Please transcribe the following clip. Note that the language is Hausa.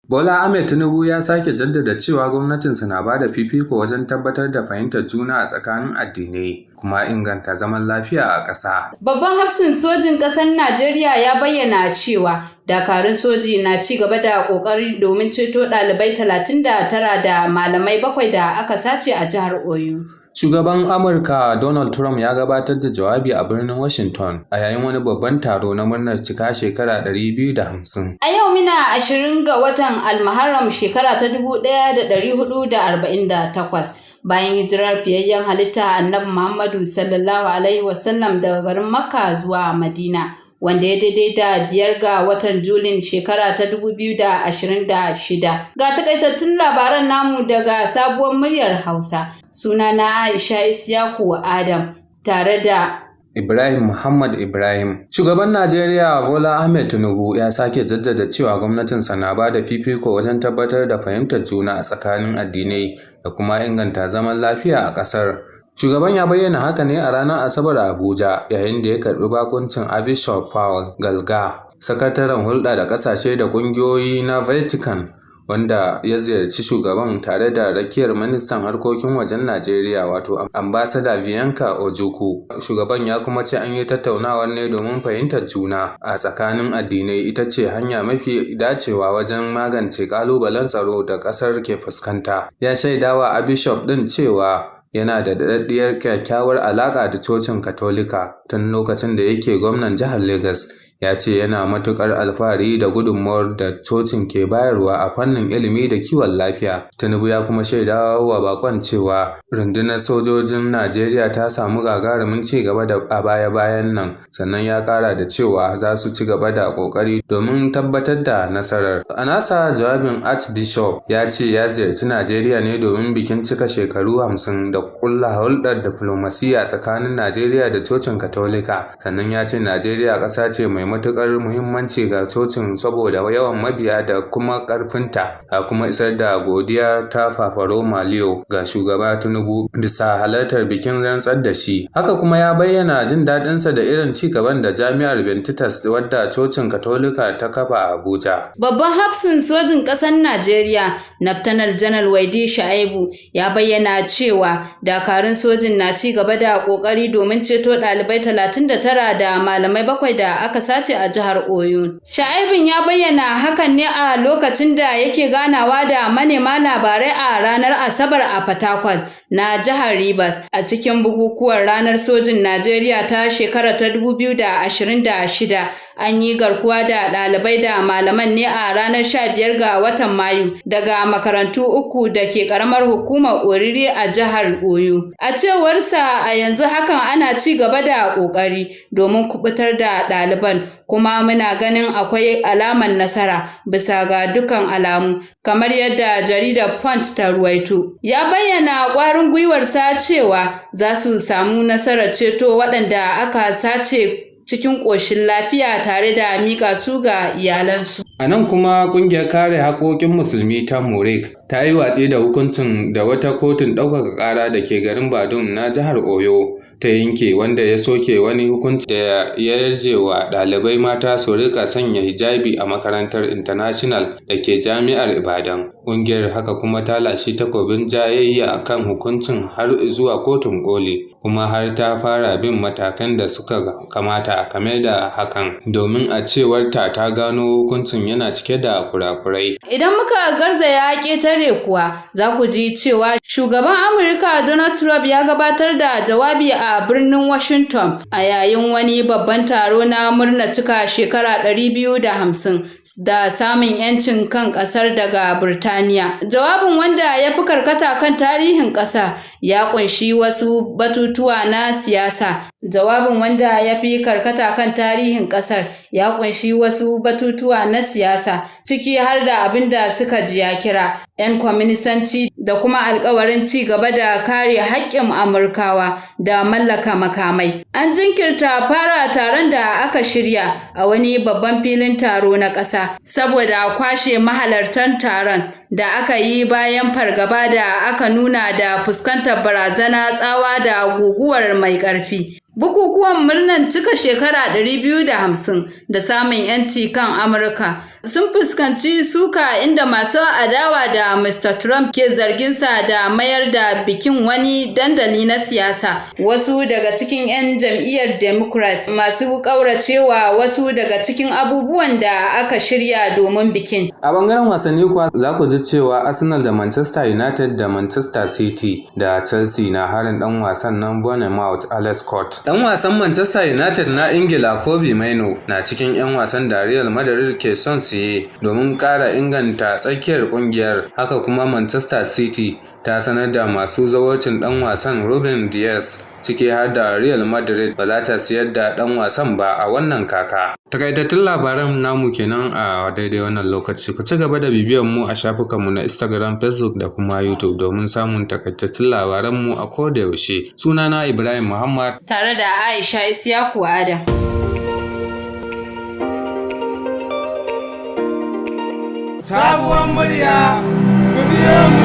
Bola Ahmed Tinubu ya sake jaddada cewa gwamnatinsa na ba da fifiko wajen tabbatar da fahimtar juna a tsakanin addinai kuma inganta zaman lafiya a ƙasa. Babban hafsin sojin ƙasar Najeriya ya bayyana cewa dakarun soji na ci gaba da ƙoƙari domin ceto ɗalibai 39 da malamai 7 da aka sace a jihar Oyo. Shugaban Amurka Donald Trump ya gabatar da jawabi a birnin Washington a yayin wani babban taro na murnar cika shekara 250. A yau Mina 20 ga watan Almuharram shekara ta 1448 bayan hijirar fiyayyen halitta Annabi Muhammadu sallallahu alaihi wasallam daga garin Makka zuwa Madina, wanda ya daidai da 5 ga watan Julin shekara ta 2026. Ga takaitattun labaran namu daga sabuwar muryar Hausa. Sunana Aisha Isyaku Adam tare da Ibrahim Muhammad Ibrahim. Shugaban Najeriya Bola Ahmed Tinubu ya sake jaddada cewa gwamnatinsa na ba da fifiko wajen tabbatar da fahimtar juna a tsakanin addinai da kuma inganta zaman lafiya a ƙasar. Shugaban ya bayyana haka ne a ranar Asabar a Abuja yayin da ya karɓi bakuncin Archbishop Paul Galga, sakataren hulɗa da ƙasashe da ƙungiyoyi na Vatican, wanda ya ziyarci shugaban tare da rakiyar ministan harkokin wajen Najeriya wato ambassador Bianca Ojukwu. Shugaban ya kuma ce an yi tattaunawar ne domin fahimtar juna a tsakanin addinai ita ce hanya mafi dacewa wajen magance ƙalubalen tsaro da ƙasar ke fuskanta. Ya shaidawa Archbishop ɗin cewa yana da daɗaɗɗiyar kyakkyawar alaƙa da cocin Katolika tun lokacin da yake gwamnan jihar Legas. Ya ce yana matuƙar alfahari da gudunmawar da cocin ke bayarwa a fannin ilimi da kiwon lafiya. Tinubu ya kuma shaidawa wa bakon cewa rundunar sojojin Najeriya ta samu gagarumin ci gaba a baya-bayan nan, sannan ya ƙara da cewa za su ci gaba da ƙoƙari domin tabbatar da nasarar. A nasa jawabin, Archbishop ya ce ya ziyarci Najeriya ne domin bikin cika shekaru 50 da ƙulla hulɗar diflomasiyya tsakanin Najeriya da cocin Katolika. Sannan ya ce Najeriya ƙasa ce mai matuƙar muhimmanci ga cocin saboda yawan mabiya da kuma ƙarfinta, a kuma isar da godiya ta Papa Roma Leo ga shugaba Tinubu bisa halartar bikin rantsar da shi. Haka kuma ya bayyana jin daɗinsa da irin ci gaban da jami'ar Benedictus wadda cocin Katolika ta kafa a Abuja. Babban hafsin sojin ƙasar Najeriya Laftanar Janar Waide Shaibu ya bayyana cewa dakarun sojin na ci gaba da ƙoƙari domin ceto ɗalibai 39 da malamai 7 da aka sace a jihar Oyo. Sha'ibin ya bayyana hakan ne a lokacin da yake ganawa da manema labarai a ranar Asabar a Fatakwal na jihar Rivers a cikin bukukuwan ranar sojin Najeriya ta shekara ta 2026. An yi garkuwa da ɗalibai da malaman ne a ranar 15 ga watan Mayu daga makarantu 3 da ke ƙaramar hukumar Oriri a jihar Oyo. A cewarsa a yanzu hakan ana ci gaba da ƙoƙari domin kubutar da ɗaliban, kuma muna ganin akwai alamar nasara bisa ga dukkan alamu, kamar yadda jaridar Punch ta ruwaito. Ya bayyana ƙwarin gwiwarsa cewa za su samu nasarar ceto waɗanda aka sace cikin ƙoshin lafiya tare da miƙa su ga iyalansu. A nan kuma ƙungiyar kare haƙoƙin musulmi ta Morek ta yi watsi da hukuncin da wata kotun ɗaukaka ƙara da ke garin Badun na jihar Oyo ta yanke, wanda ya soke wani hukunci da ya yarje wa ɗalibai mata su rika sanya hijabi a makarantar International da ke Jami'ar Ibadan. Ƙungiyar haka kuma ta lashe takobin jayayya kan hukuncin har zuwa kotun ƙoli, kuma har ta fara bin matakan da suka kamata game da hakan, domin a cewar ta gano hukuncin yana cike da kurakurai. Idan muka garzaya ƙetare kuwa za ku ji cewa shugaban Amurka Donald Trump ya gabatar da jawabi a birnin Washington a yayin wani babban taro na murna cika shekara 250 da samun 'yancin kan ƙasar daga Birtaniya. Jawabin, wanda ya fi karkata kan tarihin ƙasa, ya ƙunshi wasu batutuwa na siyasa. Jawabin, wanda ya fi karkata kan tarihin ƙasar, ya ƙunshi wasu batutuwa na siyasa, ciki har da abin da suka ji ya kira 'yan kwaminisanci da kuma alkawarin ci gaba da kare haƙƙin Amurkawa da mallaka makamai. An jinkirta fara taron da aka shirya a wani babban filin taro na ƙasa saboda kwashe mahalartan taron da aka yi bayan fargaba da aka nuna da fuskantar barazana tsawa da guguwar mai ƙarfi. Bukukuwan murnar cika shekara 250 da samun 'yanci kan Amurka sun fuskanci suka inda masu adawa da Mr. Trump ke zarginsa da mayar da bikin wani dandali na siyasa. Wasu daga cikin 'yan jam'iyyar Democrat masu ƙauracewa wasu daga cikin abubuwan da aka shirya domin bikin. A bangaren wasanni kuwa za ku ji cewa Arsenal da Manchester United da Manchester City da Chelsea na harin ɗan wasan nan Bournemouth Alex Scott. Ɗan wasan Manchester United na Ingila Kobe Mainoo na cikin 'yan wasan da Real Madrid ke son siye domin ƙara inganta tsakiyar ƙungiyar. Haka kuma Manchester City ta sanar da masu zawarcin ɗan wasan Ruben Dias, ciki har da Real Madrid ba za ta siyar da ɗan wasan ba a wannan kaka. Takaitattun labaran namu kenan a daidai wannan lokaci. Ku ci gaba da bibiyar mu a shafukanmu na Instagram, Facebook da kuma YouTube domin samun takaitattun labaran mu a koda yaushe. Sunana Ibrahim Muhammad tare da Aisha Isiyaku Adam. Sabuwar murya, ku biyo mu.